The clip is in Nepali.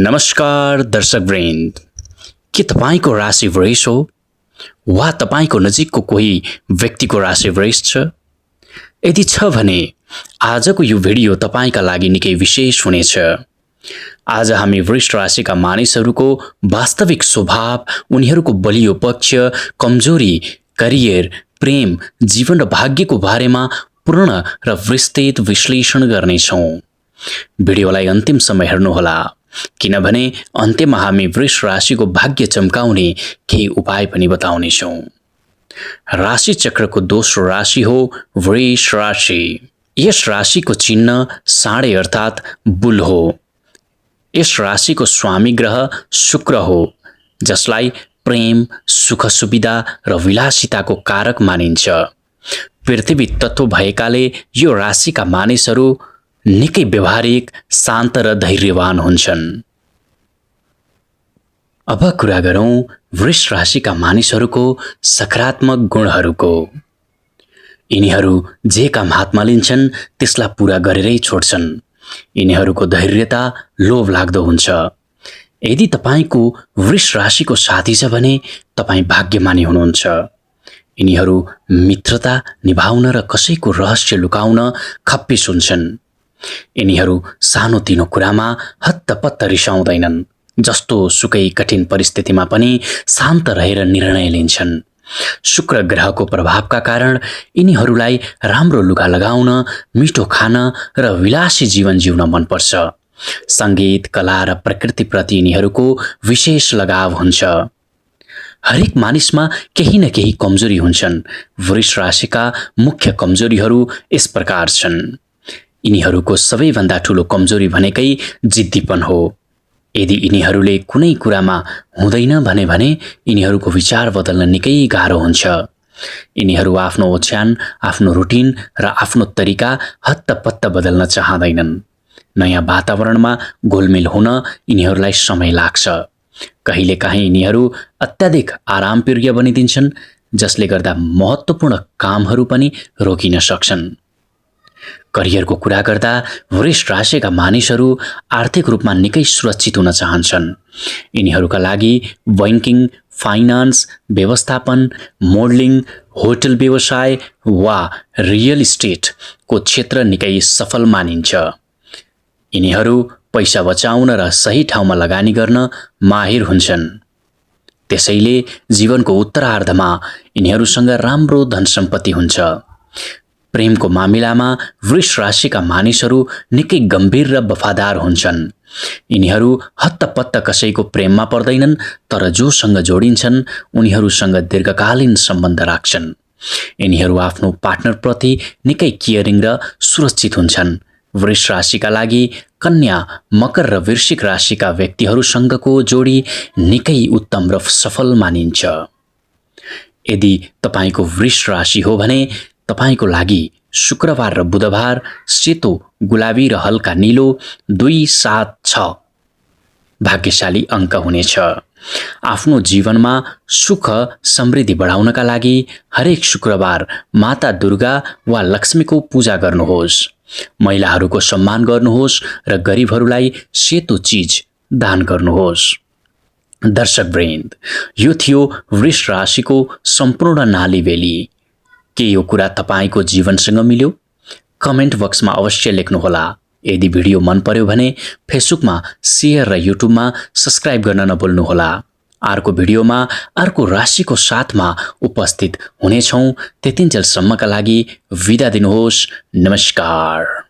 नमस्कार दर्शकवृन्द, के तपाईको राशि वृष हो वा तपाईको नजिकको कोही व्यक्तिको राशि वृष छ? यदि छ भने आजको यो भिडियो तपाईका लागि निकै विशेष हुनेछ। आज हामी वृष राशिका मानिसहरूको वास्तविक स्वभाव, उनीहरूको बलियो पक्ष, कमजोरी, करियर, प्रेम, जीवन र भाग्यको बारेमा पूर्ण र विस्तृत विश्लेषण गर्नेछौँ। भिडियोलाई अन्तिमसम्म हेर्नुहोला, किनभने अन्त्यमा हामी वृष राशिको भाग्य चम्काउने केही उपाय पनि बताउनेछौँ। राशि चक्रको दोस्रो राशि हो वृष राशि। यस राशिको चिन्ह साँडे अर्थात् बुल हो। यस राशिको स्वामी ग्रह शुक्र हो, जसलाई प्रेम, सुख सुविधा र विलासिताको कारक मानिन्छ। पृथ्वी तत्व भएकाले यो राशिका मानिसहरू निकै व्यवहारिक, शान्त र धैर्यवान हुन्छन्। अब कुरा गरौँ वृष राशिका मानिसहरूको सकारात्मक गुणहरूको। यिनीहरू जे काम हातमा लिन्छन् त्यसलाई पूरा गरेरै छोड्छन्। यिनीहरूको धैर्यता लोभ लाग्दो हुन्छ। यदि तपाईको वृष राशिको साथी छ भने तपाई भाग्यमानी हुनुहुन्छ। यिनीहरू मित्रता निभाउन र कसैको रहस्य लुकाउन खप्पिस हुन्छन्। यिनीहरू सानोतिनो कुरामा हत्तपत्त रिसाउँदैनन्। जस्तो सुकै कठिन परिस्थितिमा पनि शान्त रहेर निर्णय लिन्छन्। शुक्र ग्रहको प्रभावका कारण यिनीहरूलाई राम्रो लुगा लगाउन, मिठो खान र विलासी जीवन जिउन मनपर्छ। सङ्गीत, कला र प्रकृतिप्रति यिनीहरूको विशेष लगाव हुन्छ। हरेक मानिसमा केही न केही कमजोरी हुन्छन्। वृष राशिका मुख्य कमजोरीहरू यस प्रकार छन्। यिनीहरूको सबैभन्दा ठूलो कमजोरी भनेकै जिद्दीपन हो। यदि यिनीहरूले कुनै कुरामा हुँदैन भने यिनीहरूको विचार बदल्न निकै गाह्रो हुन्छ। यिनीहरू आफ्नो ओछ्यान, आफ्नो रुटिन र आफ्नो तरिका हत्तपत्त बदल्न चाहँदैनन्। नयाँ वातावरणमा घुलमिल हुन यिनीहरूलाई समय लाग्छ। कहिलेकाहीँ यिनीहरू अत्याधिक आरामप्रिय बनिदिन्छन्, जसले गर्दा महत्त्वपूर्ण कामहरू पनि रोकिन सक्छन्। करियरको कुरा गर्दा वृष राशिका मानिसहरू आर्थिक रूपमा निकै सुरक्षित हुन चाहन्छन्। यिनीहरूका लागि बैंकिङ, फाइनान्स, व्यवस्थापन, मोडलिङ, होटल व्यवसाय वा रियल इस्टेटको क्षेत्र निकै सफल मानिन्छ। यिनीहरू पैसा बचाउन र सही ठाउँमा लगानी गर्न माहिर हुन्छन्। त्यसैले जीवनको उत्तरार्धमा यिनीहरूसँग राम्रो धन सम्पत्ति हुन्छ। प्रेमको मामिलामा वृष राशिका मानिसहरू निकै गम्भीर र वफादार हुन्छन्। यिनीहरू हत्तपत्त कसैको प्रेममा पर्दैनन्, तर जोसँग जोडिन्छन् उनीहरूसँग दीर्घकालीन सम्बन्ध राख्छन्। यिनीहरू आफ्नो पार्टनरप्रति निकै केयरिङ र सुरक्षित हुन्छन्। वृष राशिका लागि कन्या, मकर र वृश्चिक राशिका व्यक्तिहरूसँगको जोडी निकै उत्तम र सफल मानिन्छ। यदि तपाईको वृष राशि हो भने तपाईको लागि शुक्रबार र बुधबार सेतो, गुलाबी र हल्का नीलो 2, 7, 6 भाग्यशाली अङ्क हुनेछ। आफ्नो जीवनमा सुख समृद्धि बढाउनका लागि हरेक शुक्रबार माता दुर्गा वा लक्ष्मीको पूजा गर्नुहोस्। महिलाहरूको सम्मान गर्नुहोस् र गरिबहरूलाई सेतो चीज दान गर्नुहोस्। दर्शकवृन्द, यो थियो वृष राशिको सम्पूर्ण नालीबेली। के यो कुरा तपाईको जीवनसँग मिल्यो? कमेन्ट बक्समा अवश्य लेख्नुहोला। यदि भिडियो मन पर्यो भने फेसबुकमा शेयर र युट्युबमा सब्स्क्राइब गर्न नभुल्नुहोला। अर्को भिडियोमा अर्को राशिको साथमा उपस्थित हुनेछौँ। त्यतिन्जेलसम्मका लागि बिदा दिनुहोस्। नमस्कार।